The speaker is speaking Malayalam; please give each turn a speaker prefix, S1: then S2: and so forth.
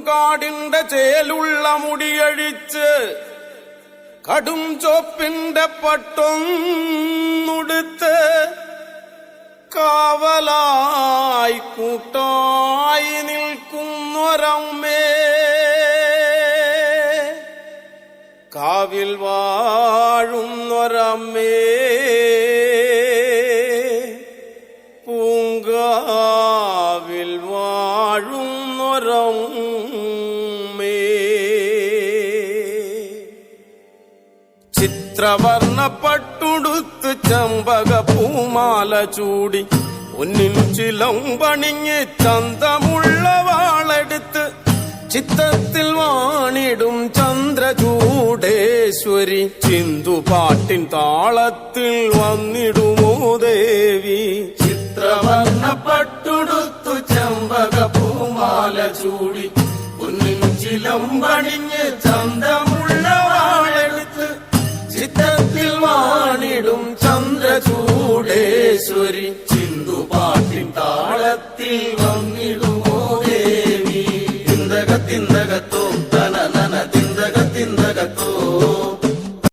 S1: കാടിന്റെ ചേലുള്ള മുടിയഴിച്ച് കടും ചോപ്പിന്റെ പട്ടൊന്നുടുത്ത് കാവലായി കൂട്ടായി നിൽക്കുന്നൊരമ്മേ, കാവിൽ വാഴുന്നൊരമ്മേ, പൂങ്കാവിൽ വാഴുന്നൊരമ്മേ. ചിത്രവർണ്ണ പട്ടുടുത്ത് ചമ്പക പൂമാല ചൂടി ഒന്നിൻ ചിലമ്പണിഞ്ഞ് ചന്തമുള്ള വാളെടുത്ത് ചിത്തത്തിൽ വാണിടും ചന്ദ്രചൂടേശ്വരി, ചിന്തുപാട്ടിൻ താളത്തിൽ വന്നിടുമോ ദേവി. ചിത്രവർണ്ണ പട്ടുടുത്തു ചമ്പക പൂമാല ചൂടി ഒന്നിൻ ചിലമ്പണിഞ്ഞ് ചന്തമുള്ള വാളെടുത്ത് ചിത്തത്തിൽ വാണിടും ചന്ദ്രചൂടേശ്വരി, ചിന്തുപാട്ടിൻ താളത്തിൽ വന്നിടുമോ ദേവി. തിന്തകത്തോ